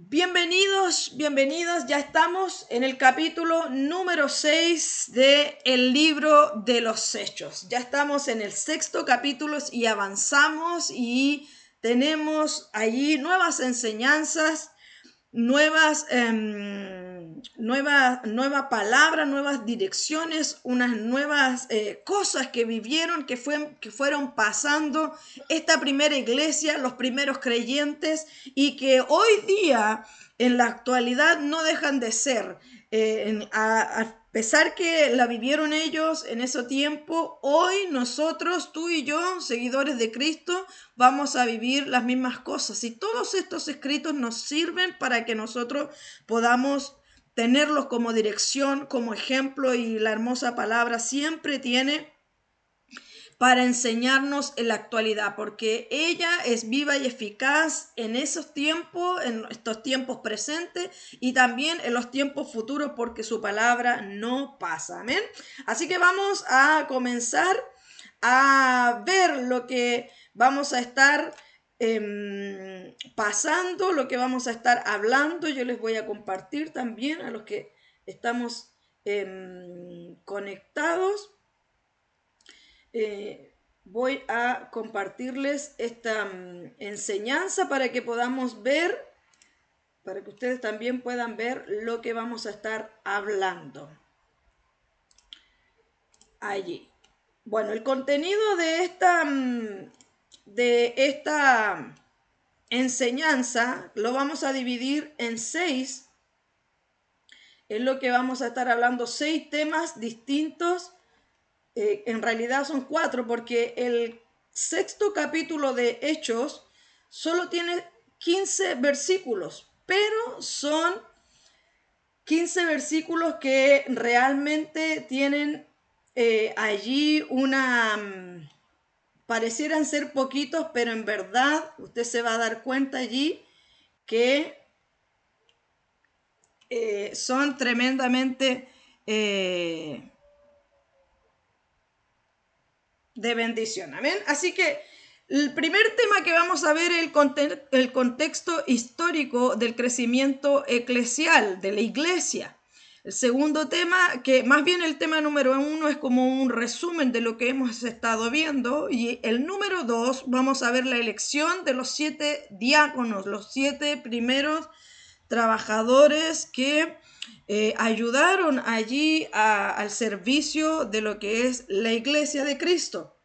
Bienvenidos, bienvenidas. Ya estamos en el capítulo número 6 del libro de los Hechos. Ya estamos en el sexto capítulo y avanzamos y tenemos allí nuevas enseñanzas, nueva palabra, nuevas direcciones, unas nuevas cosas que vivieron, que fueron pasando esta primera iglesia, los primeros creyentes, y que hoy día, en la actualidad, no dejan de ser. A pesar que la vivieron ellos en ese tiempo, hoy nosotros, tú y yo, seguidores de Cristo, vamos a vivir las mismas cosas. Y todos estos escritos nos sirven para que nosotros podamos tenerlos como dirección, como ejemplo, y la hermosa palabra siempre tiene para enseñarnos en la actualidad, porque ella es viva y eficaz en esos tiempos, en estos tiempos presentes y también en los tiempos futuros, porque su palabra no pasa. Amén. Así que vamos a comenzar a ver lo que vamos a estar pasando, lo que vamos a estar hablando. Yo les voy a compartir también a los que estamos conectados. Voy a compartirles esta enseñanza para que podamos ver, para que ustedes también puedan ver lo que vamos a estar hablando allí. Bueno, el contenido de esta enseñanza lo vamos a dividir en 6. Es lo que vamos a estar hablando, 6 temas distintos. En realidad son 4, porque el sexto capítulo de Hechos solo tiene 15 versículos, pero son 15 versículos que realmente tienen allí parecieran ser poquitos, pero en verdad usted se va a dar cuenta allí que son tremendamente de bendición. Amén. Así que el primer tema que vamos a ver es el contexto histórico del crecimiento eclesial de la iglesia. El segundo tema, que más bien el tema número 1 es como un resumen de lo que hemos estado viendo, y el número 2 vamos a ver la elección de los 7 diáconos, los 7 primeros trabajadores que ayudaron allí al servicio de lo que es la iglesia de Cristo.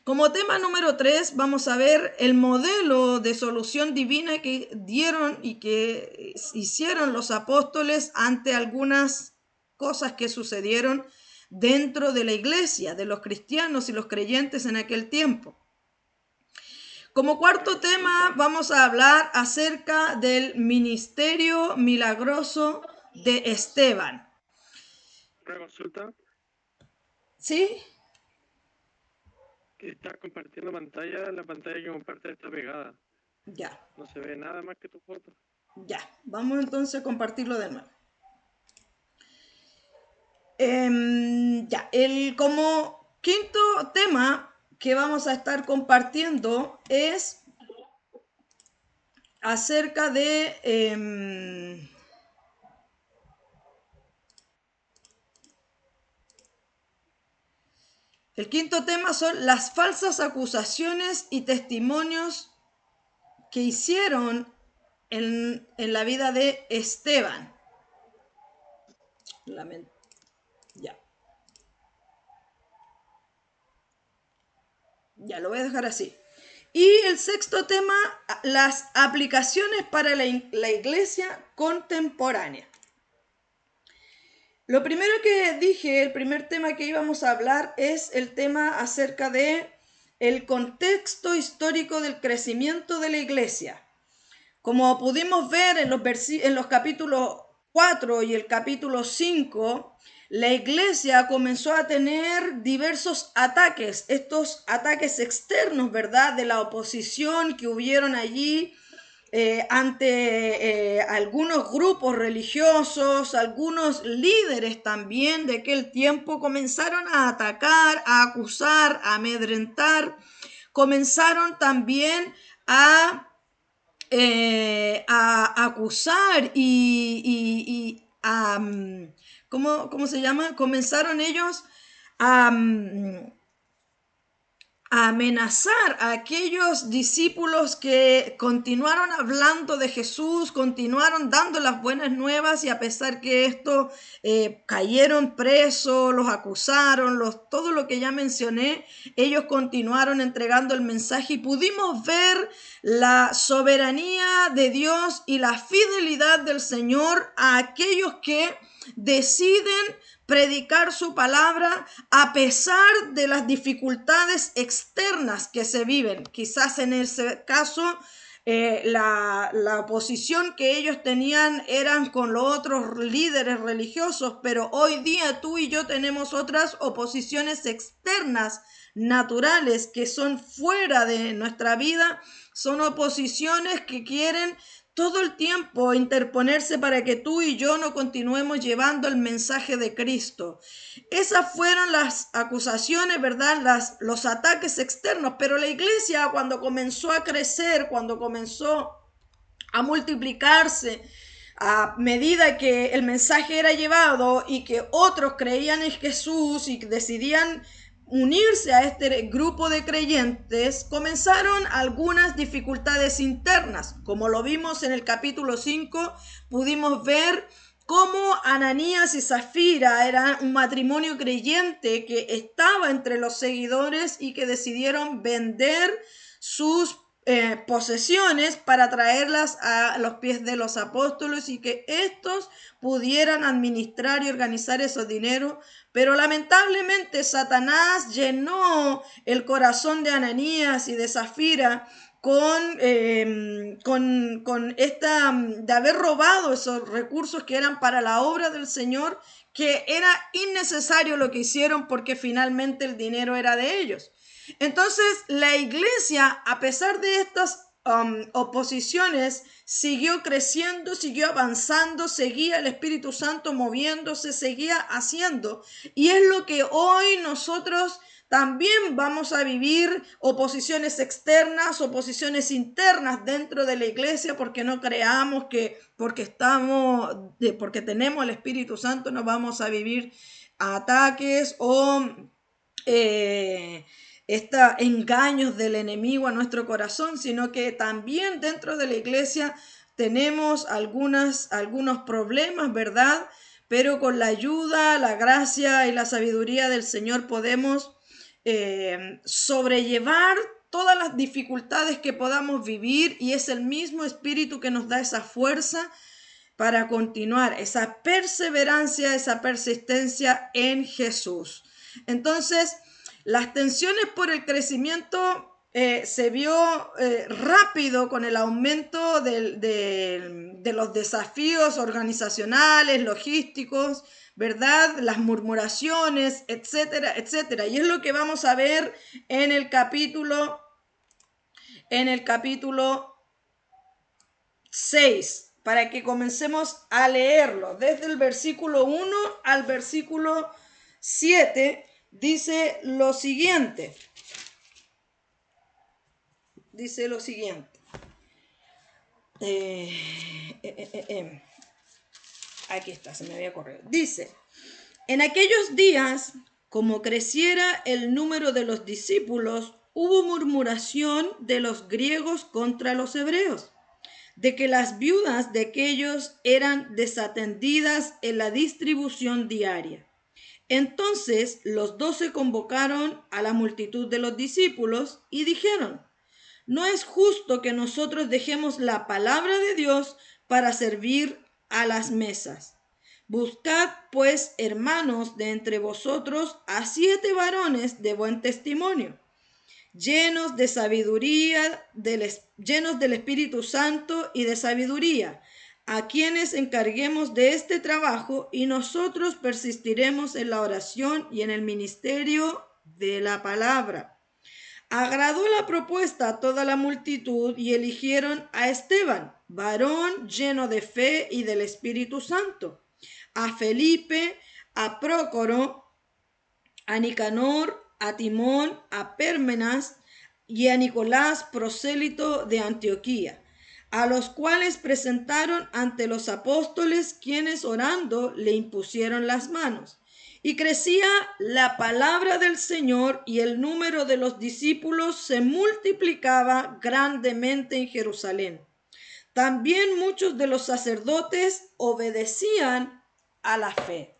Como tema número 3 vamos a ver el modelo de solución divina que dieron y que hicieron los apóstoles ante algunas cosas que sucedieron dentro de la iglesia, de los cristianos y los creyentes en aquel tiempo. Como cuarto tema vamos a hablar acerca del ministerio milagroso de Esteban. Una consulta. ¿Sí? Estás compartiendo pantalla, la pantalla que compartes está pegada. Ya. No se ve nada más que tu foto. Ya. Vamos entonces a compartirlo de nuevo. Como quinto tema que vamos a estar compartiendo es acerca de el quinto tema son las falsas acusaciones y testimonios que hicieron en la vida de Esteban. Ya. Ya lo voy a dejar así. Y el sexto tema, las aplicaciones para la iglesia contemporánea. Lo primero que dije, el primer tema que íbamos a hablar es el tema acerca de el contexto histórico del crecimiento de la iglesia. Como pudimos ver en los capítulos 4 y el capítulo 5, la iglesia comenzó a tener diversos ataques, estos ataques externos, ¿verdad? De la oposición que hubieron allí ante algunos grupos religiosos, algunos líderes también de aquel tiempo comenzaron a atacar, a acusar, a amedrentar, comenzaron también a a acusar y a, ¿cómo se llama? Comenzaron ellos a, a amenazar a aquellos discípulos que continuaron hablando de Jesús, continuaron dando las buenas nuevas, y a pesar que esto cayeron presos, los acusaron, todo lo que ya mencioné, ellos continuaron entregando el mensaje, y pudimos ver la soberanía de Dios y la fidelidad del Señor a aquellos que deciden predicar su palabra a pesar de las dificultades externas que se viven. Quizás en ese caso la oposición que ellos tenían eran con los otros líderes religiosos, pero hoy día tú y yo tenemos otras oposiciones externas naturales que son fuera de nuestra vida. Son oposiciones que quieren todo el tiempo interponerse para que tú y yo no continuemos llevando el mensaje de Cristo. Esas fueron las acusaciones, ¿verdad? Los ataques externos, pero la iglesia, cuando comenzó a crecer, cuando comenzó a multiplicarse, a medida que el mensaje era llevado y que otros creían en Jesús y decidían unirse a este grupo de creyentes, comenzaron algunas dificultades internas. Como lo vimos en el capítulo 5, pudimos ver cómo Ananías y Zafira eran un matrimonio creyente que estaba entre los seguidores y que decidieron vender sus posesiones para traerlas a los pies de los apóstoles y que estos pudieran administrar y organizar esos dineros. Pero lamentablemente Satanás llenó el corazón de Ananías y de Zafira con esta de haber robado esos recursos que eran para la obra del Señor, que era innecesario lo que hicieron porque finalmente el dinero era de ellos. Entonces la iglesia, a pesar de estas oposiciones, siguió creciendo, siguió avanzando, seguía el Espíritu Santo moviéndose, seguía haciendo. Y es lo que hoy nosotros también vamos a vivir: oposiciones externas, oposiciones internas dentro de la iglesia, porque no creamos que porque tenemos el Espíritu Santo no vamos a vivir ataques o engaños del enemigo a nuestro corazón, sino que también dentro de la iglesia tenemos algunos problemas, ¿verdad? Pero con la ayuda, la gracia y la sabiduría del Señor podemos sobrellevar todas las dificultades que podamos vivir, y es el mismo Espíritu que nos da esa fuerza para continuar, esa perseverancia, esa persistencia en Jesús. Entonces, las tensiones por el crecimiento se vio rápido con el aumento de los desafíos organizacionales, logísticos, ¿verdad? Las murmuraciones, etcétera, etcétera. Y es lo que vamos a ver en el capítulo 6, para que comencemos a leerlo. Desde el versículo 1 al versículo 7 dice lo siguiente. Aquí está, se me había corrido. Dice: en aquellos días, como creciera el número de los discípulos, hubo murmuración de los griegos contra los hebreos, de que las viudas de aquellos eran desatendidas en la distribución diaria. Entonces los 12 convocaron a la multitud de los discípulos y dijeron: no es justo que nosotros dejemos la palabra de Dios para servir a las mesas. Buscad, pues, hermanos, de entre vosotros a 7 varones de buen testimonio, llenos de sabiduría, llenos del Espíritu Santo y de sabiduría, a quienes encarguemos de este trabajo, y nosotros persistiremos en la oración y en el ministerio de la palabra. Agradó la propuesta a toda la multitud y eligieron a Esteban, varón lleno de fe y del Espíritu Santo, a Felipe, a Prócoro, a Nicanor, a Timón, a Pérmenas y a Nicolás, prosélito de Antioquía, a los cuales presentaron ante los apóstoles, quienes orando le impusieron las manos. Y crecía la palabra del Señor, y el número de los discípulos se multiplicaba grandemente en Jerusalén. También muchos de los sacerdotes obedecían a la fe.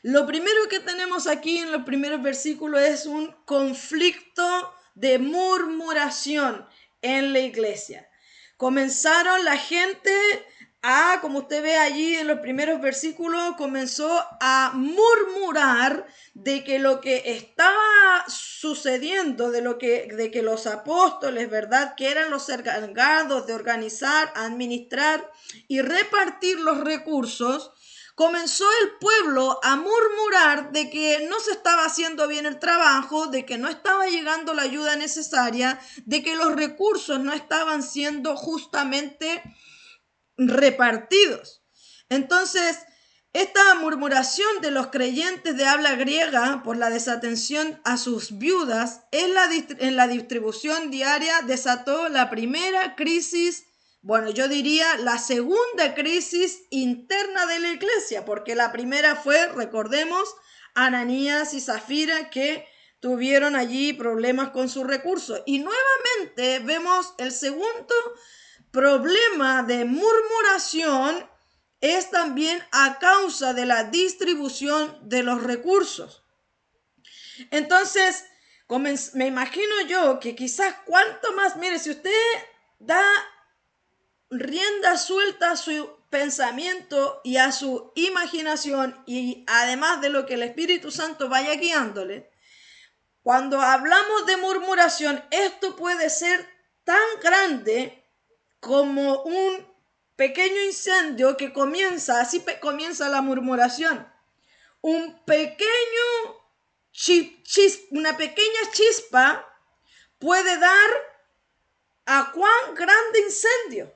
Lo primero que tenemos aquí en los primeros versículos es un conflicto de murmuración en la iglesia. Comenzaron la gente como usted ve allí en los primeros versículos, comenzó a murmurar de que lo que estaba sucediendo, de que los apóstoles, ¿verdad?, que eran los encargados de organizar, administrar y repartir los recursos, comenzó el pueblo a murmurar de que no se estaba haciendo bien el trabajo, de que no estaba llegando la ayuda necesaria, de que los recursos no estaban siendo justamente repartidos. Entonces, esta murmuración de los creyentes de habla griega por la desatención a sus viudas en la distribución diaria desató la primera crisis, bueno, yo diría la segunda crisis interna de la iglesia, porque la primera fue, recordemos, Ananías y Zafira, que tuvieron allí problemas con sus recursos. Y nuevamente vemos el segundo problema de murmuración es también a causa de la distribución de los recursos. Entonces, me imagino yo que quizás cuanto más, mire, si usted da rienda suelta a su pensamiento y a su imaginación, y además de lo que el Espíritu Santo vaya guiándole, cuando hablamos de murmuración, esto puede ser tan grande como un pequeño incendio que comienza, así comienza la murmuración. Una pequeña chispa puede dar a cuán grande incendio.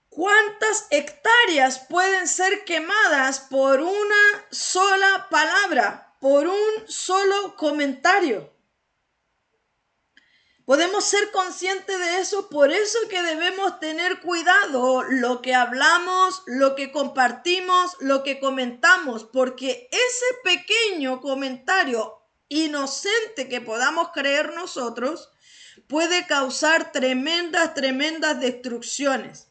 ¿Cuántas hectáreas pueden ser quemadas por una sola palabra, por un solo comentario? Podemos ser conscientes de eso, por eso que debemos tener cuidado lo que hablamos, lo que compartimos, lo que comentamos, porque ese pequeño comentario inocente que podamos creer nosotros puede causar tremendas destrucciones.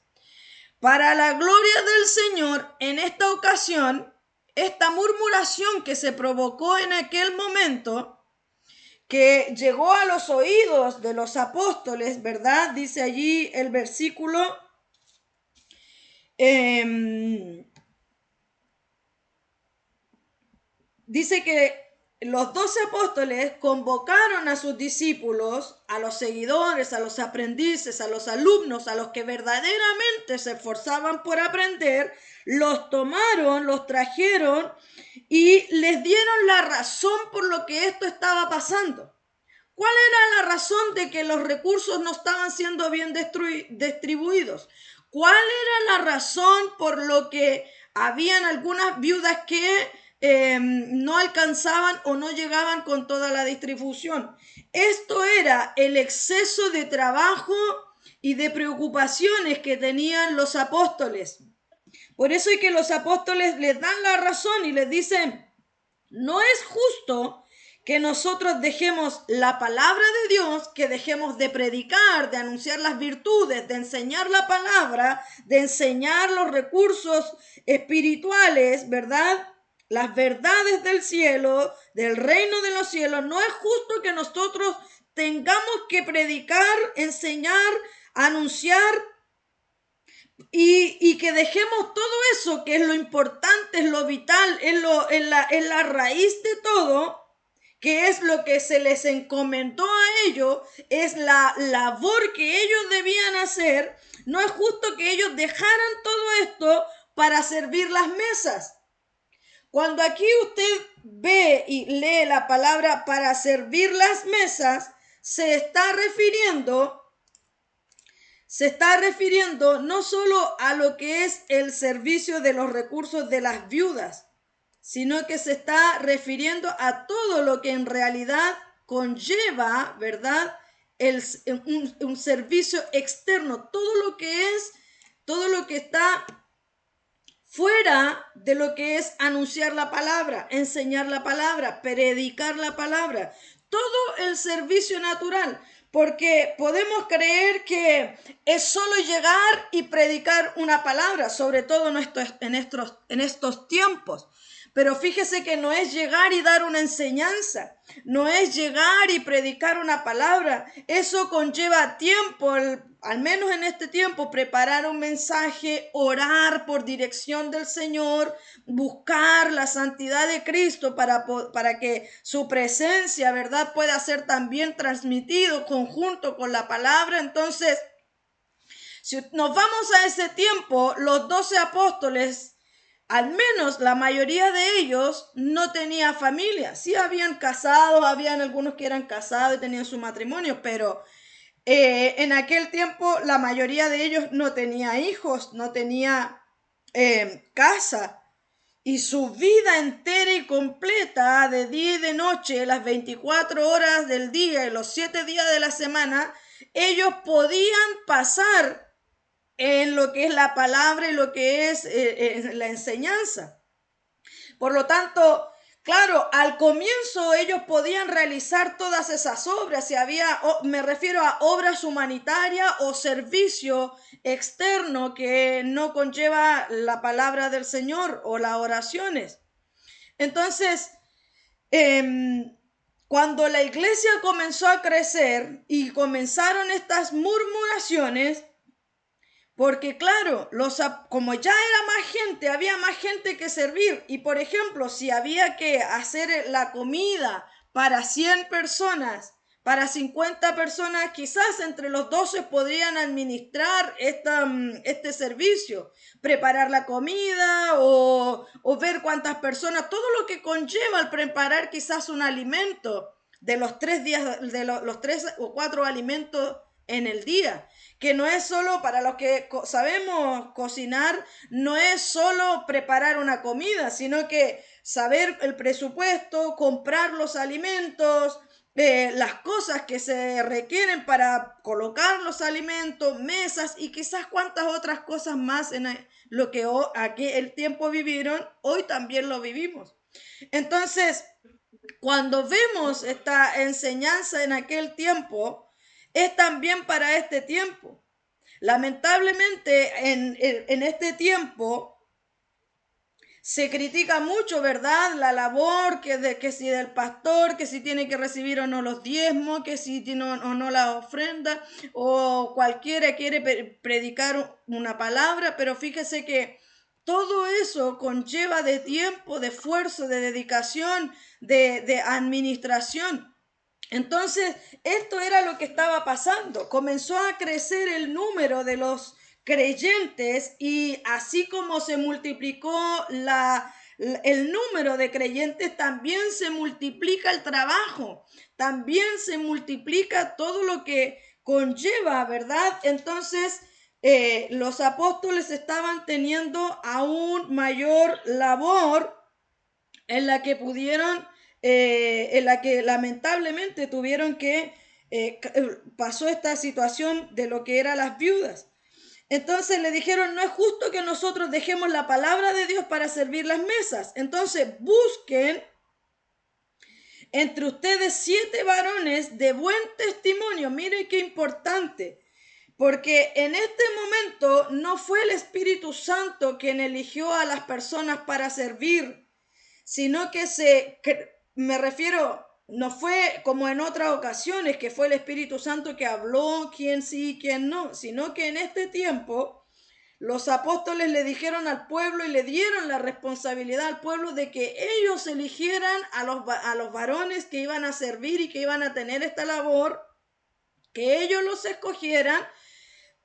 Para la gloria del Señor, en esta ocasión, esta murmuración que se provocó en aquel momento, que llegó a los oídos de los apóstoles, ¿verdad? Dice allí el versículo, dice que los 12 apóstoles convocaron a sus discípulos, a los seguidores, a los aprendices, a los alumnos, a los que verdaderamente se esforzaban por aprender, los tomaron, los trajeron y les dieron la razón por lo que esto estaba pasando. ¿Cuál era la razón de que los recursos no estaban siendo bien distribuidos? ¿Cuál era la razón por lo que habían algunas viudas que no alcanzaban o no llegaban con toda la distribución? Esto era el exceso de trabajo y de preocupaciones que tenían los apóstoles. Por eso es que los apóstoles les dan la razón y les dicen, no es justo que nosotros dejemos la palabra de Dios, que dejemos de predicar, de anunciar las virtudes, de enseñar la palabra, de enseñar los recursos espirituales, ¿verdad? Las verdades del cielo, del reino de los cielos. No es justo que nosotros tengamos que predicar, enseñar, anunciar y que dejemos todo eso, que es lo importante, es lo vital, es la raíz de todo, que es lo que se les encomendó a ellos, es la labor que ellos debían hacer. No es justo que ellos dejaran todo esto para servir las mesas. Cuando aquí usted ve y lee la palabra para servir las mesas, se está refiriendo no solo a lo que es el servicio de los recursos de las viudas, sino que se está refiriendo a todo lo que en realidad conlleva, ¿verdad?, un servicio externo, todo lo que está fuera de lo que es anunciar la palabra, enseñar la palabra, predicar la palabra, todo el servicio natural, porque podemos creer que es solo llegar y predicar una palabra, sobre todo en estos tiempos. Pero fíjese que no es llegar y dar una enseñanza, no es llegar y predicar una palabra. Eso conlleva tiempo, al menos en este tiempo, preparar un mensaje, orar por dirección del Señor, buscar la santidad de Cristo para que su presencia, ¿verdad?, pueda ser también transmitido conjunto con la palabra. Entonces, si nos vamos a ese tiempo, los 12 apóstoles, al menos la mayoría de ellos no tenía familia. Sí habían casado, habían algunos que eran casados y tenían su matrimonio, pero en aquel tiempo la mayoría de ellos no tenía hijos, no tenía casa. Y su vida entera y completa, de día y de noche, las 24 horas del día y los 7 días de la semana, ellos podían pasar en lo que es la palabra y lo que es la enseñanza. Por lo tanto, claro, al comienzo ellos podían realizar todas esas obras, si había, me refiero a obras humanitarias o servicio externo que no conlleva la palabra del Señor o las oraciones. Entonces, cuando la iglesia comenzó a crecer y comenzaron estas murmuraciones, porque claro, como ya era más gente, había más gente que servir. Y por ejemplo, si había que hacer la comida para 100 personas, para 50 personas, quizás entre los 12 podrían administrar este servicio, preparar la comida o ver cuántas personas, todo lo que conlleva al preparar quizás un alimento de los 3 días, de los 3 o 4 alimentos en el día, que no es solo para los que sabemos cocinar, no es solo preparar una comida, sino que saber el presupuesto, comprar los alimentos, las cosas que se requieren para colocar los alimentos, mesas y quizás cuantas otras cosas más en lo que aquel tiempo vivieron, hoy también lo vivimos. Entonces, cuando vemos esta enseñanza en aquel tiempo, es también para este tiempo. Lamentablemente, en este tiempo se critica mucho, ¿verdad?, la labor que si del pastor, que si tiene que recibir o no los diezmos, que si tiene o no la ofrenda, o cualquiera quiere predicar una palabra, pero fíjese que todo eso conlleva de tiempo, de esfuerzo, de dedicación, de administración. Entonces, esto era lo que estaba pasando. Comenzó a crecer el número de los creyentes y así como se multiplicó el número de creyentes, también se multiplica el trabajo, también se multiplica todo lo que conlleva, ¿verdad? Entonces, los apóstoles estaban teniendo aún mayor labor en la que pudieron, en la que lamentablemente tuvieron que, pasó esta situación de lo que eran las viudas. Entonces le dijeron, no es justo que nosotros dejemos la palabra de Dios para servir las mesas. Entonces busquen entre ustedes 7 varones de buen testimonio. Miren qué importante. Porque en este momento no fue el Espíritu Santo quien eligió a las personas para servir, sino que me refiero, no fue como en otras ocasiones que fue el Espíritu Santo que habló quién sí y quién no, sino que en este tiempo los apóstoles le dijeron al pueblo y le dieron la responsabilidad al pueblo de que ellos eligieran a los varones que iban a servir y que iban a tener esta labor, que ellos los escogieran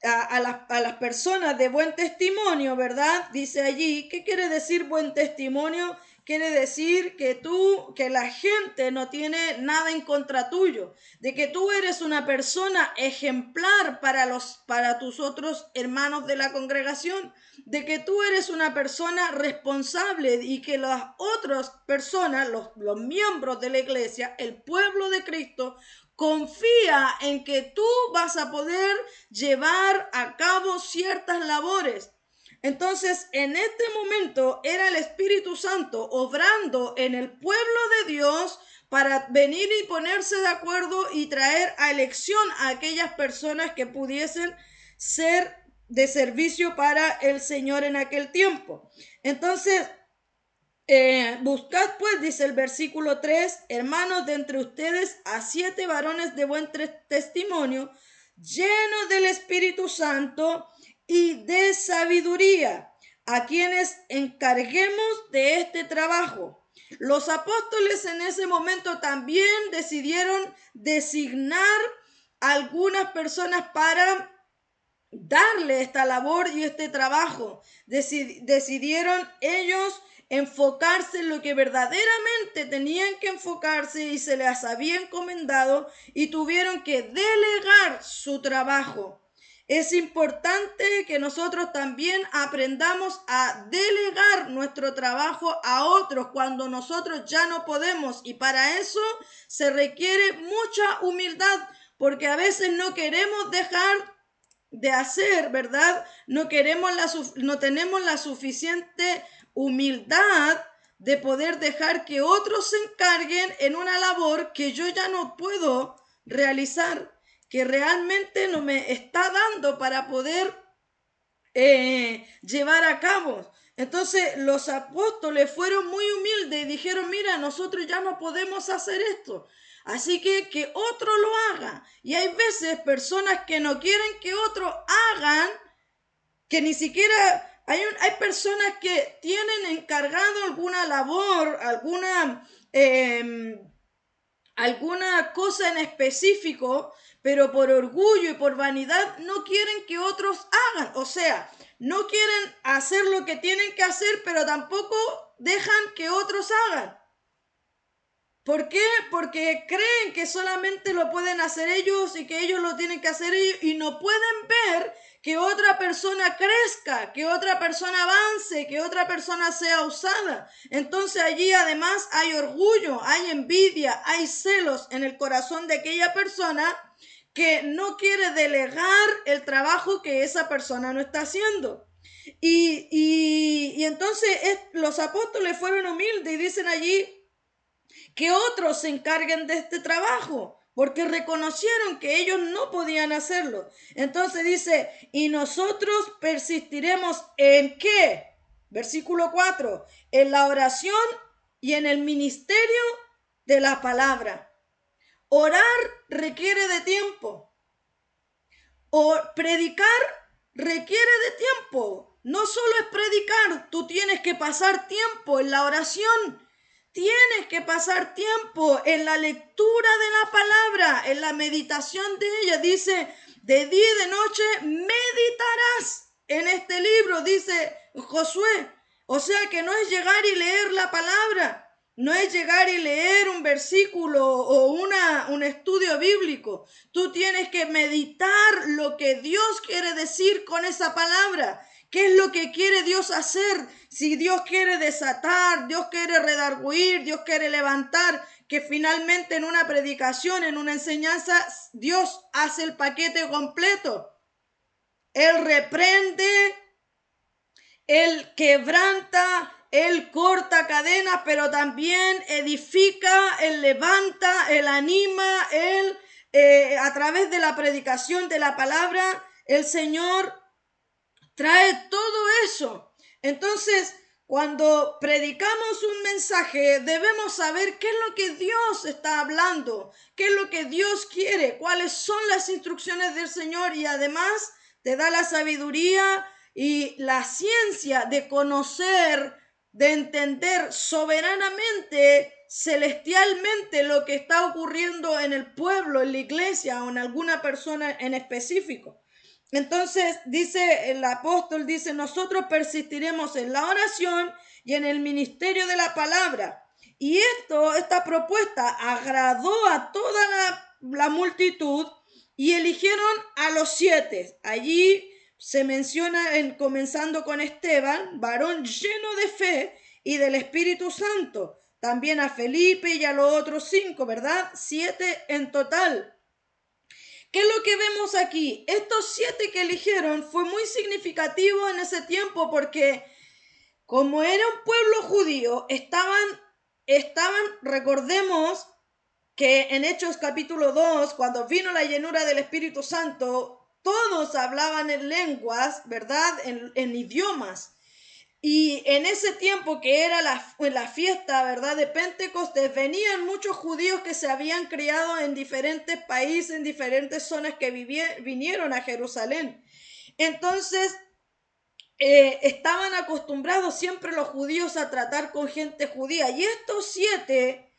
a las personas de buen testimonio, ¿verdad? Dice allí, ¿qué quiere decir buen testimonio? Quiere decir que la gente no tiene nada en contra tuyo, de que tú eres una persona ejemplar para tus otros hermanos de la congregación, de que tú eres una persona responsable y que las otras personas, los miembros de la iglesia, el pueblo de Cristo, confía en que tú vas a poder llevar a cabo ciertas labores. Entonces, en este momento era el Espíritu Santo obrando en el pueblo de Dios para venir y ponerse de acuerdo y traer a elección a aquellas personas que pudiesen ser de servicio para el Señor en aquel tiempo. Entonces, buscad pues, dice el versículo 3, hermanos, de entre ustedes a 7 varones de buen testimonio, llenos del Espíritu Santo y de sabiduría, a quienes encarguemos de este trabajo. Los apóstoles en ese momento también decidieron designar a algunas personas para darle esta labor y este trabajo. Decidieron ellos enfocarse en lo que verdaderamente tenían que enfocarse y se les había encomendado, y tuvieron que delegar su trabajo. Es importante que nosotros también aprendamos a delegar nuestro trabajo a otros cuando nosotros ya no podemos, y para eso se requiere mucha humildad, porque a veces no queremos dejar de hacer, ¿verdad? No tenemos la suficiente humildad de poder dejar que otros se encarguen en una labor que yo ya no puedo realizar, que realmente no me está dando para poder llevar a cabo. Entonces los apóstoles fueron muy humildes y dijeron, mira, nosotros ya no podemos hacer esto, así que otro lo haga. Y hay veces personas que no quieren que otros hagan, que ni siquiera hay personas que tienen encargado alguna labor, alguna cosa en específico, pero por orgullo y por vanidad no quieren que otros hagan. O sea, no quieren hacer lo que tienen que hacer, pero tampoco dejan que otros hagan. ¿Por qué? Porque creen que solamente lo pueden hacer ellos y que ellos lo tienen que hacer ellos, y no pueden ver que otra persona crezca, que otra persona avance, que otra persona sea usada. Entonces allí además hay orgullo, hay envidia, hay celos en el corazón de aquella persona que no quiere delegar el trabajo que esa persona no está haciendo. Y entonces los apóstoles fueron humildes y dicen allí que otros se encarguen de este trabajo, porque reconocieron que ellos no podían hacerlo. Entonces dice, y nosotros persistiremos ¿en qué? Versículo 4, en la oración y en el ministerio de la palabra. Orar requiere de tiempo. O predicar requiere de tiempo. No solo es predicar, tú tienes que pasar tiempo en la oración. Tienes que pasar tiempo en la lectura de la palabra, en la meditación de ella. Dice, de día y de noche meditarás en este libro, dice Josué. O sea que no es llegar y leer la palabra, no es llegar y leer un versículo o un estudio bíblico. Tú tienes que meditar lo que Dios quiere decir con esa palabra. ¿Qué es lo que quiere Dios hacer? Si Dios quiere desatar, Dios quiere redarguir, Dios quiere levantar, que finalmente en una predicación, en una enseñanza, Dios hace el paquete completo. Él reprende, Él quebranta, Él corta cadenas, pero también edifica, Él levanta, Él anima, Él a través de la predicación de la palabra, el Señor trae todo eso. Entonces, cuando predicamos un mensaje, debemos saber qué es lo que Dios está hablando, qué es lo que Dios quiere, cuáles son las instrucciones del Señor, y además te da la sabiduría y la ciencia de conocer, de entender soberanamente, celestialmente, lo que está ocurriendo en el pueblo, en la iglesia o en alguna persona en específico. Entonces dice el apóstol, dice, nosotros persistiremos en la oración y en el ministerio de la palabra. Y esta propuesta agradó a toda la multitud, y eligieron a los 7. Allí se menciona, comenzando con Esteban, varón lleno de fe y del Espíritu Santo, también a Felipe y a los otros 5, ¿verdad? 7 en total. ¿Qué es lo que vemos aquí? Estos 7 que eligieron fue muy significativo en ese tiempo porque como era un pueblo judío, recordemos que en Hechos capítulo 2, cuando vino la llenura del Espíritu Santo, todos hablaban en lenguas, ¿verdad? En idiomas. Y en ese tiempo que era la fiesta, ¿verdad? De Pentecostés, venían muchos judíos que se habían criado en diferentes países, en diferentes zonas que vinieron a Jerusalén. Entonces, estaban acostumbrados siempre los judíos a tratar con gente judía. Y estos siete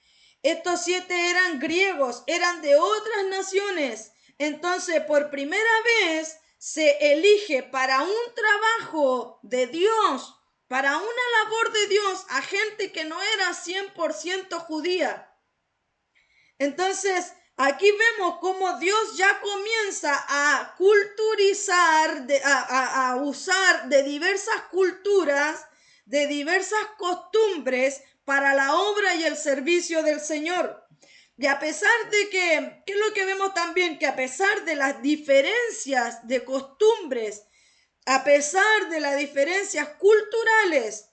eran griegos, eran de otras naciones. Entonces, por primera vez se elige para un trabajo de Dios, para una labor de Dios, a gente que no era 100% judía. Entonces, aquí vemos cómo Dios ya comienza a culturizar, a usar de diversas culturas, de diversas costumbres para la obra y el servicio del Señor. Y a pesar de ¿qué es lo que vemos también? Que a pesar de las diferencias de costumbres, a pesar de las diferencias culturales,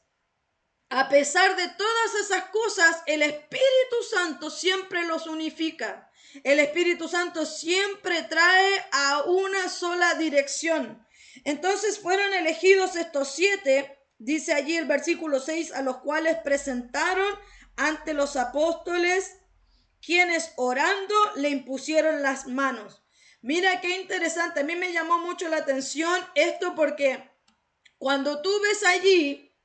a pesar de todas esas cosas, el Espíritu Santo siempre los unifica. El Espíritu Santo siempre trae a una sola dirección. Entonces fueron elegidos estos 7, dice allí el versículo 6, a los cuales presentaron ante los apóstoles, quienes orando le impusieron las manos. Mira qué interesante, a mí me llamó mucho la atención esto porque cuando tú ves allí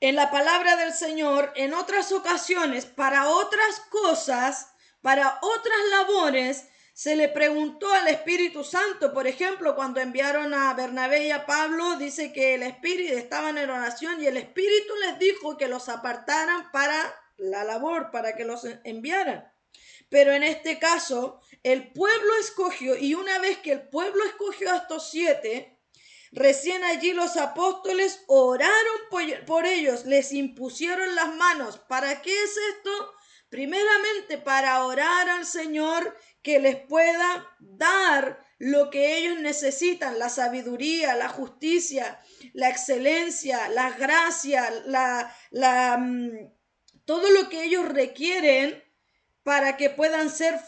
en la palabra del Señor, en otras ocasiones, para otras cosas, para otras labores, se le preguntó al Espíritu Santo. Por ejemplo, cuando enviaron a Bernabé y a Pablo, dice que el Espíritu estaban en oración y el Espíritu les dijo que los apartaran para la labor, para que los enviaran. Pero en este caso, el pueblo escogió, y una vez que el pueblo escogió a estos 7, recién allí los apóstoles oraron por ellos, les impusieron las manos. ¿Para qué es esto? Primeramente para orar al Señor que les pueda dar lo que ellos necesitan, la sabiduría, la justicia, la excelencia, la gracia, todo lo que ellos requieren para que puedan ser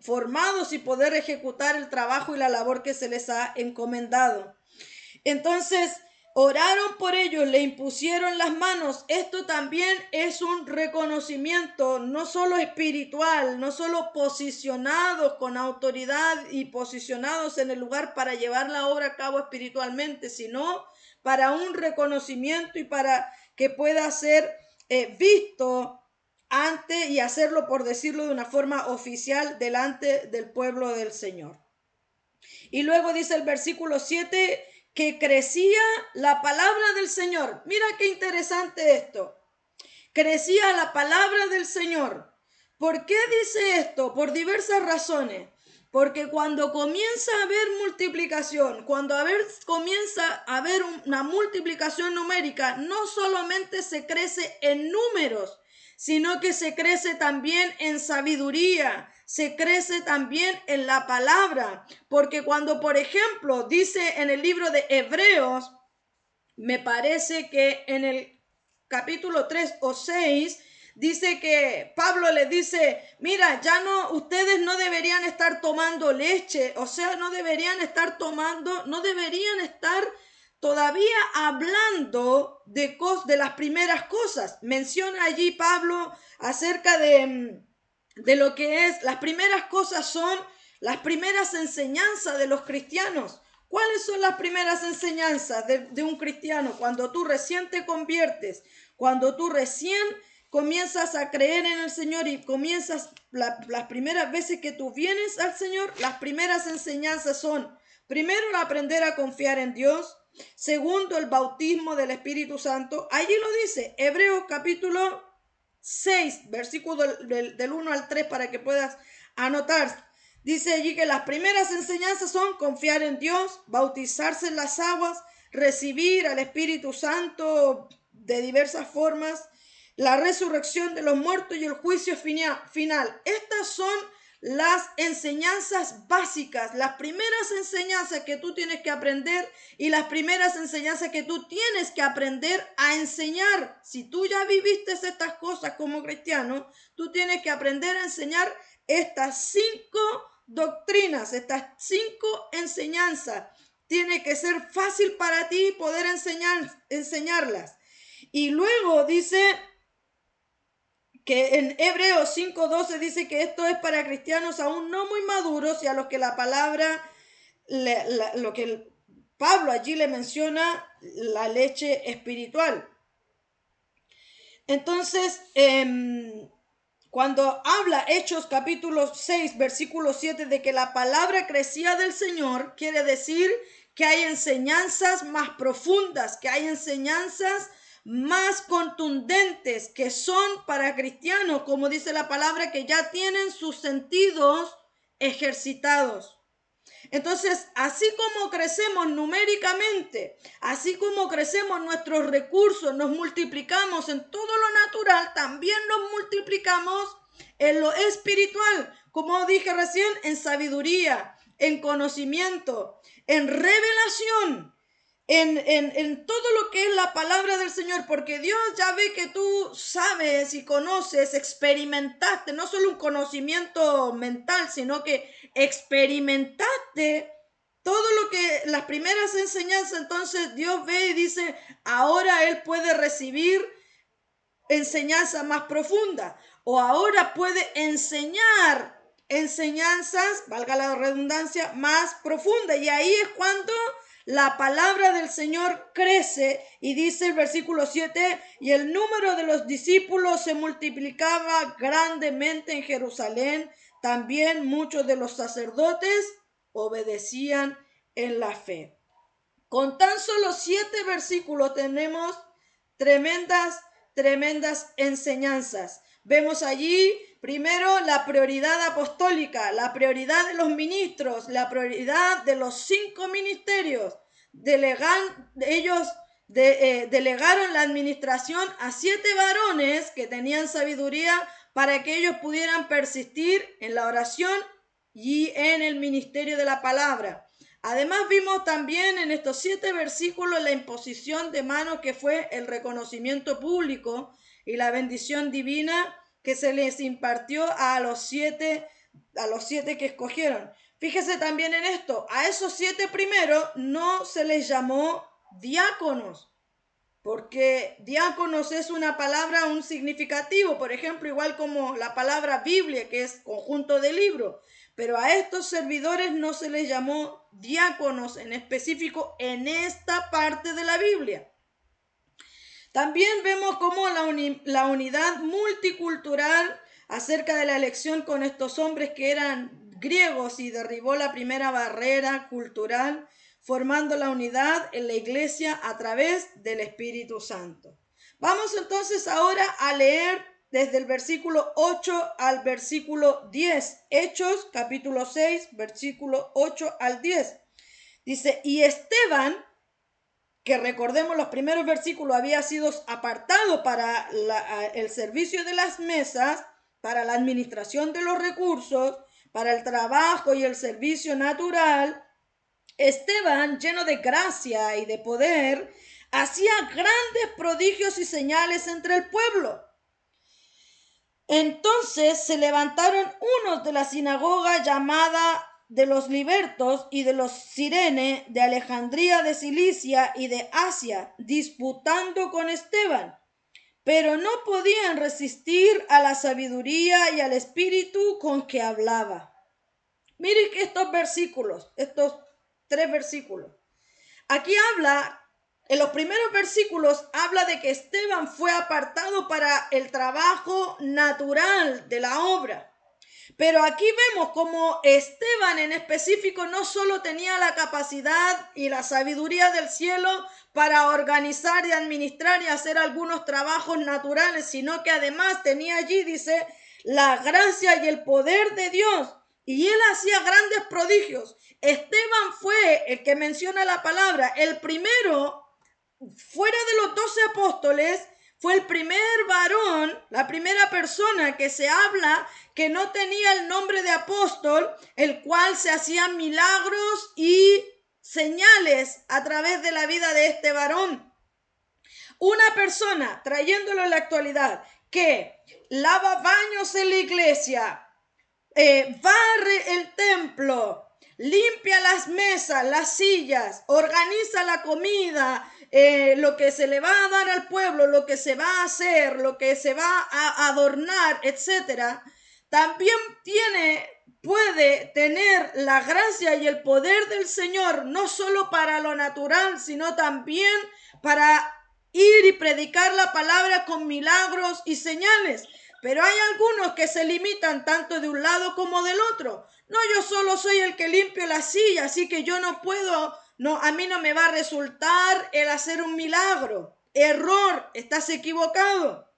formados y poder ejecutar el trabajo y la labor que se les ha encomendado. Entonces, oraron por ellos, le impusieron las manos. Esto también es un reconocimiento, no solo espiritual, no solo posicionados con autoridad y posicionados en el lugar para llevar la obra a cabo espiritualmente, sino para un reconocimiento y para que pueda ser visto ante y hacerlo, por decirlo de una forma oficial, delante del pueblo del Señor. Y luego dice el versículo 7 que crecía la palabra del Señor. Mira qué interesante esto. Crecía la palabra del Señor. ¿Por qué dice esto? Por diversas razones. Porque cuando comienza a haber multiplicación, comienza a haber una multiplicación numérica, no solamente se crece en números, sino que se crece también en sabiduría, se crece también en la palabra. Porque cuando, por ejemplo, dice en el libro de Hebreos, me parece que en el capítulo 3 o 6, dice que Pablo le dice, mira, ustedes no deberían estar tomando leche, o sea, no deberían estar todavía hablando de las primeras cosas. Menciona allí Pablo acerca de lo que es, las primeras cosas son las primeras enseñanzas de los cristianos. ¿Cuáles son las primeras enseñanzas de un cristiano? Cuando tú recién te conviertes, cuando tú recién comienzas a creer en el Señor y comienzas las primeras veces que tú vienes al Señor, las primeras enseñanzas son, primero, el aprender a confiar en Dios. Segundo, el bautismo del Espíritu Santo. Allí lo dice, Hebreos capítulo 6, versículo del 1 al 3, para que puedas anotar. Dice allí que las primeras enseñanzas son confiar en Dios, bautizarse en las aguas, recibir al Espíritu Santo de diversas formas. la resurrección de los muertos y el juicio final. Estas son las enseñanzas básicas, las primeras enseñanzas que tú tienes que aprender y las primeras enseñanzas que tú tienes que aprender a enseñar. Si tú ya viviste estas cosas como cristiano, tú tienes que aprender a enseñar estas 5 doctrinas, estas 5 enseñanzas. Tiene que ser fácil para ti poder enseñarlas. Y luego dice que en Hebreos 5:12 dice que esto es para cristianos aún no muy maduros y a los que la palabra, lo que Pablo allí le menciona, la leche espiritual. Entonces, cuando habla Hechos capítulo 6, versículo 7, de que la palabra crecía del Señor, quiere decir que hay enseñanzas más profundas, que hay enseñanzas más contundentes que son para cristianos, como dice la palabra, que ya tienen sus sentidos ejercitados. Entonces, así como crecemos numéricamente, así como crecemos nuestros recursos, nos multiplicamos en todo lo natural, también nos multiplicamos en lo espiritual, como dije recién, en sabiduría, en conocimiento, en revelación, en todo lo que es la palabra del Señor, porque Dios ya ve que tú sabes y conoces, experimentaste, no solo un conocimiento mental, sino que experimentaste todo lo que las primeras enseñanzas. Entonces Dios ve y dice, ahora Él puede recibir enseñanza más profunda, o ahora puede enseñar enseñanzas, valga la redundancia, más profundas. Y ahí es cuando la palabra del Señor crece y dice el versículo 7, y el número de los discípulos se multiplicaba grandemente en Jerusalén. También muchos de los sacerdotes obedecían en la fe. Con tan solo 7 versículos tenemos tremendas enseñanzas. Vemos allí primero la prioridad apostólica, la prioridad de los ministros, la prioridad de los 5 ministerios. Ellos delegaron la administración a 7 varones que tenían sabiduría para que ellos pudieran persistir en la oración y en el ministerio de la palabra. Además vimos también en estos 7 versículos la imposición de manos, que fue el reconocimiento público y la bendición divina que se les impartió a los siete que escogieron. Fíjese también en esto, a esos 7 primeros no se les llamó diáconos, porque diáconos es una palabra, un significativo, por ejemplo, igual como la palabra Biblia, que es conjunto de libros. Pero a estos servidores no se les llamó diáconos en específico en esta parte de la Biblia. También vemos cómo la unidad multicultural acerca de la elección con estos hombres que eran griegos y derribó la primera barrera cultural, formando la unidad en la iglesia a través del Espíritu Santo. Vamos entonces ahora a leer desde el versículo 8 al versículo 10. Hechos, capítulo 6, versículo 8 al 10. Dice, y Esteban, que recordemos los primeros versículos, había sido apartado para el servicio de las mesas, para la administración de los recursos, para el trabajo y el servicio natural. Esteban, lleno de gracia y de poder, hacía grandes prodigios y señales entre el pueblo. Entonces se levantaron unos de la sinagoga llamada de los libertos y de los Cirene, de Alejandría, de Cilicia y de Asia, disputando con Esteban, pero no podían resistir a la sabiduría y al espíritu con que hablaba. Miren que estos 3 versículos. Aquí habla, en los primeros versículos, habla de que Esteban fue apartado para el trabajo natural de la obra. Pero aquí vemos como Esteban en específico no solo tenía la capacidad y la sabiduría del cielo para organizar y administrar y hacer algunos trabajos naturales, sino que además tenía allí, dice, la gracia y el poder de Dios. Y él hacía grandes prodigios. Esteban fue el que menciona la palabra, el primero, fuera de los 12 apóstoles, fue el primer varón, la primera persona que se habla que no tenía el nombre de apóstol, el cual se hacían milagros y señales a través de la vida de este varón. Una persona, trayéndolo en la actualidad, que lava baños en la iglesia, barre el templo, limpia las mesas, las sillas, organiza la comida, lo que se le va a dar al pueblo, lo que se va a hacer, lo que se va a adornar, etc. También puede tener la gracia y el poder del Señor, no solo para lo natural, sino también para ir y predicar la palabra con milagros y señales. Pero hay algunos que se limitan tanto de un lado como del otro. No, yo solo soy el que limpio la silla, así que yo no puedo, no, a mí no me va a resultar el hacer un milagro. Error, estás equivocado.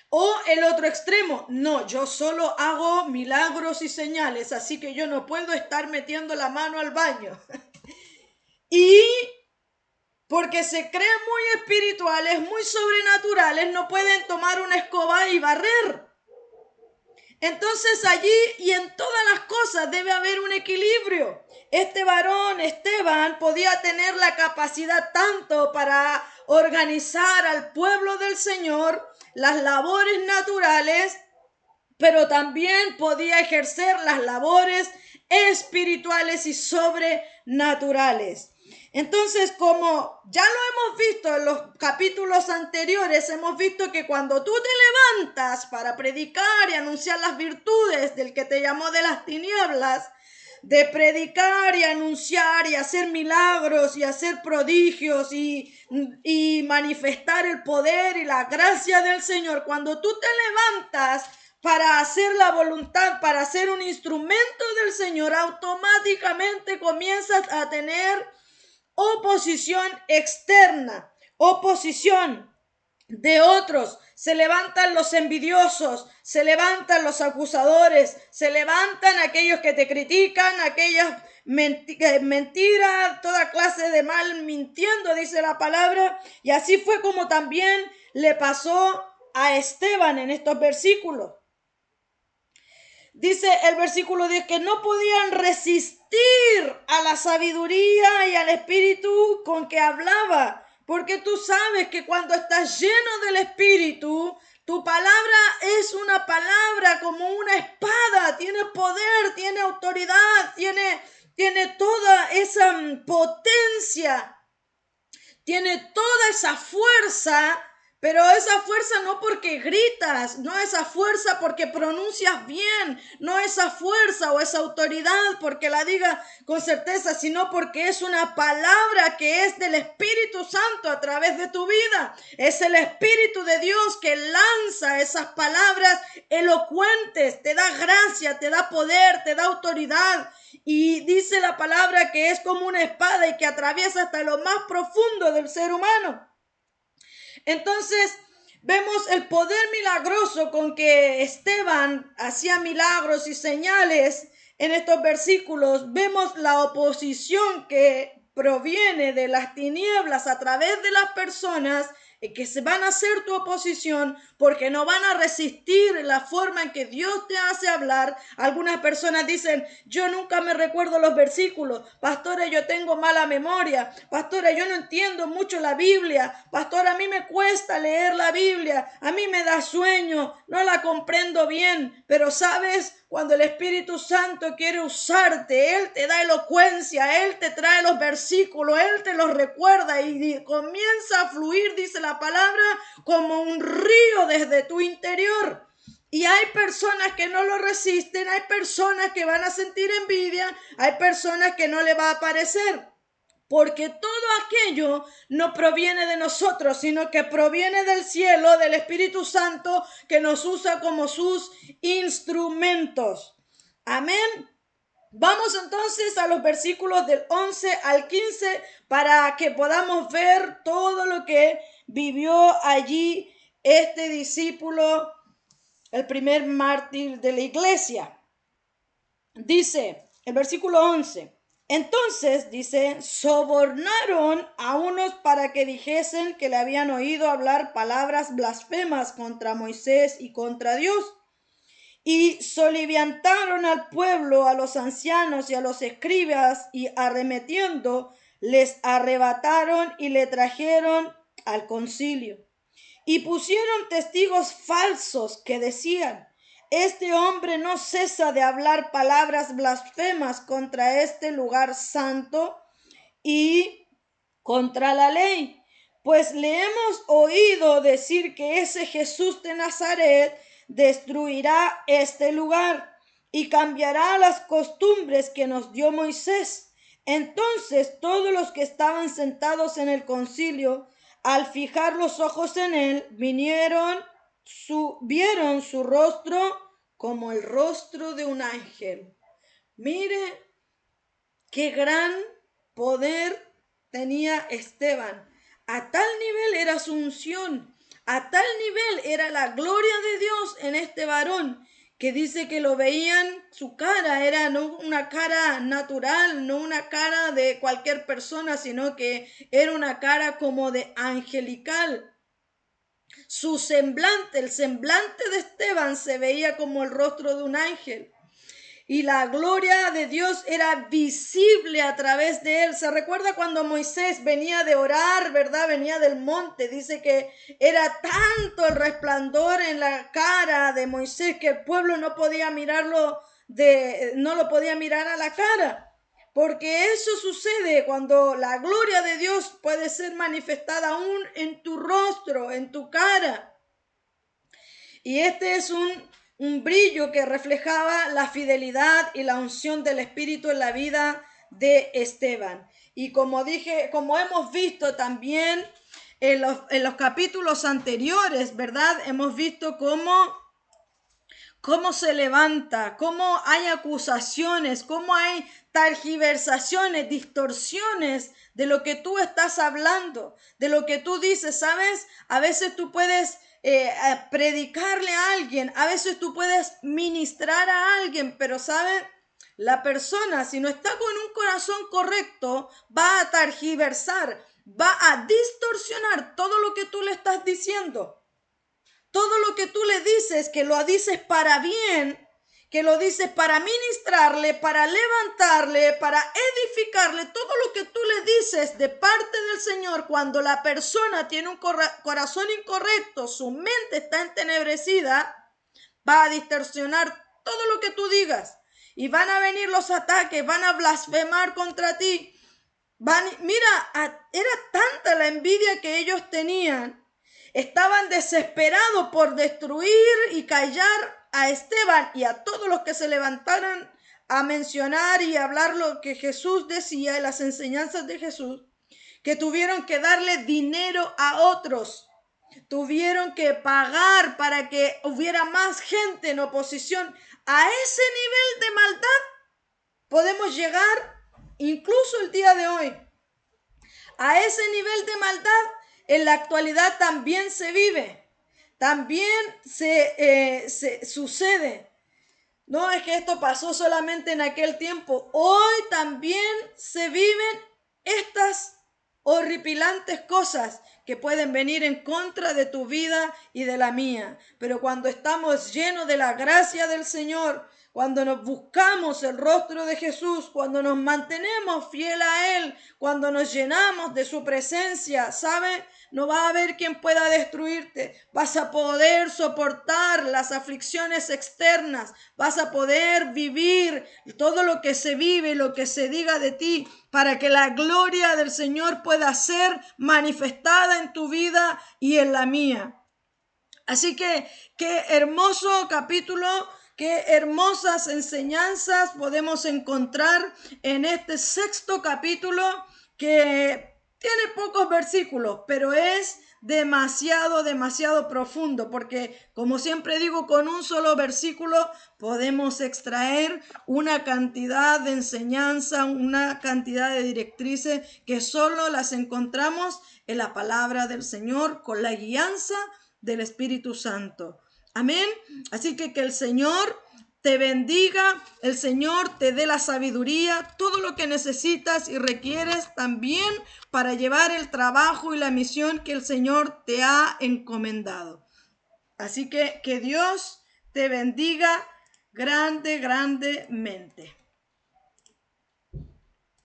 O el otro extremo, no, yo solo hago milagros y señales, así que yo no puedo estar metiendo la mano al baño. Y porque se creen muy espirituales, muy sobrenaturales, no pueden tomar una escoba y barrer. Entonces allí y en todas las cosas debe haber un equilibrio. Este varón, Esteban, podía tener la capacidad tanto para organizar al pueblo del Señor, las labores naturales, pero también podía ejercer las labores espirituales y sobrenaturales. Entonces, como ya lo hemos visto en los capítulos anteriores, hemos visto que cuando tú te levantas para predicar y anunciar las virtudes del que te llamó de las tinieblas, de predicar y anunciar y hacer milagros y hacer prodigios y manifestar el poder y la gracia del Señor, cuando tú te levantas para hacer la voluntad, para ser un instrumento del Señor, automáticamente comienzas a tener oposición externa, oposición de otros. Se levantan los envidiosos, se levantan los acusadores, se levantan aquellos que te critican, aquellas mentiras, toda clase de mal mintiendo, dice la palabra. Y así fue como también le pasó a Esteban en estos versículos. Dice el versículo 10 que no podían resistir a la sabiduría y al espíritu con que hablaba. Porque tú sabes que cuando estás lleno del espíritu, tu palabra es una palabra como una espada. Tiene poder, tiene autoridad, tiene toda esa potencia, tiene toda esa fuerza. Pero esa fuerza no porque gritas, no esa fuerza porque pronuncias bien, no esa fuerza o esa autoridad porque la digas con certeza, sino porque es una palabra que es del Espíritu Santo a través de tu vida. Es el Espíritu de Dios que lanza esas palabras elocuentes, te da gracia, te da poder, te da autoridad. Y dice la palabra que es como una espada y que atraviesa hasta lo más profundo del ser humano. Entonces, vemos el poder milagroso con que Esteban hacía milagros y señales en estos versículos. Vemos la oposición que proviene de las tinieblas a través de las personas que se van a hacer tu oposición porque no van a resistir la forma en que Dios te hace hablar. Algunas personas dicen, yo nunca me recuerdo los versículos. Pastora, yo tengo mala memoria. Pastora, yo no entiendo mucho la Biblia. Pastora, a mí me cuesta leer la Biblia. A mí me da sueño. No la comprendo bien. Pero ¿sabes? Cuando el Espíritu Santo quiere usarte, Él te da elocuencia, Él te trae los versículos, Él te los recuerda y comienza a fluir, dice la palabra, como un río desde tu interior. Y hay personas que no lo resisten, hay personas que van a sentir envidia, hay personas que no le va a parecer. Porque todo aquello no proviene de nosotros, sino que proviene del cielo, del Espíritu Santo, que nos usa como sus instrumentos. Amén. Vamos entonces a los versículos del 11 al 15 para que podamos ver todo lo que vivió allí este discípulo, el primer mártir de la iglesia. Dice el versículo 11. Entonces, dice, sobornaron a unos para que dijesen que le habían oído hablar palabras blasfemas contra Moisés y contra Dios. Y soliviantaron al pueblo, a los ancianos y a los escribas, y arremetiendo, les arrebataron y le trajeron al concilio. Y pusieron testigos falsos que decían, este hombre no cesa de hablar palabras blasfemas contra este lugar santo y contra la ley. Pues le hemos oído decir que ese Jesús de Nazaret destruirá este lugar y cambiará las costumbres que nos dio Moisés. Entonces todos los que estaban sentados en el concilio, al fijar los ojos en él, vieron su rostro como el rostro de un ángel. Mire qué gran poder tenía Esteban. A tal nivel era su unción, a tal nivel era la gloria de Dios en este varón, que dice que lo veían, su cara era no una cara natural, no una cara de cualquier persona, sino que era una cara como de angelical. Su semblante, el semblante de Esteban se veía como el rostro de un ángel. Y la gloria de Dios era visible a través de él. Se recuerda cuando Moisés venía de orar, ¿verdad? Venía del monte. Dice que era tanto el resplandor en la cara de Moisés que el pueblo no podía mirarlo, no lo podía mirar a la cara. Porque eso sucede cuando la gloria de Dios puede ser manifestada aún en tu rostro, en tu cara. Y este es un brillo que reflejaba la fidelidad y la unción del Espíritu en la vida de Esteban. Y como dije, como hemos visto también en los capítulos anteriores, ¿verdad? Hemos visto cómo se levanta, cómo hay acusaciones, cómo hay tergiversaciones, distorsiones de lo que tú estás hablando, de lo que tú dices, ¿sabes? A veces tú puedes predicarle a alguien, a veces tú puedes ministrar a alguien, pero ¿sabes? La persona, si no está con un corazón correcto, va a tergiversar, va a distorsionar todo lo que tú le estás diciendo. Todo lo que tú le dices, que lo dices para bien, que lo dices para ministrarle, para levantarle, para edificarle, todo lo que tú le dices de parte del Señor, cuando la persona tiene un corazón incorrecto, su mente está entenebrecida, va a distorsionar todo lo que tú digas. Y van a venir los ataques, van a blasfemar contra ti. Era tanta la envidia que ellos tenían. Estaban desesperados por destruir y callar a Esteban y a todos los que se levantaran a mencionar y hablar lo que Jesús decía y las enseñanzas de Jesús, que tuvieron que darle dinero a otros, tuvieron que pagar para que hubiera más gente en oposición. A ese nivel de maldad podemos llegar incluso el día de hoy. A ese nivel de maldad en la actualidad también se vive, también se sucede. No es que esto pasó solamente en aquel tiempo. Hoy también se viven estas horripilantes cosas que pueden venir en contra de tu vida y de la mía. Pero cuando estamos llenos de la gracia del Señor, cuando nos buscamos el rostro de Jesús, cuando nos mantenemos fiel a Él, cuando nos llenamos de su presencia, ¿sabe? No va a haber quien pueda destruirte. Vas a poder soportar las aflicciones externas. Vas a poder vivir todo lo que se vive, lo que se diga de ti, para que la gloria del Señor pueda ser manifestada en tu vida y en la mía. Así que qué hermoso capítulo, qué hermosas enseñanzas podemos encontrar en este sexto capítulo que tiene pocos versículos, pero es demasiado profundo, porque como siempre digo, con un solo versículo podemos extraer una cantidad de enseñanza, una cantidad de directrices que solo las encontramos en la palabra del Señor con la guianza del Espíritu Santo. Amén. Así que el Señor te bendiga, el Señor te dé la sabiduría, todo lo que necesitas y requieres también para llevar el trabajo y la misión que el Señor te ha encomendado. Así que Dios te bendiga grandemente.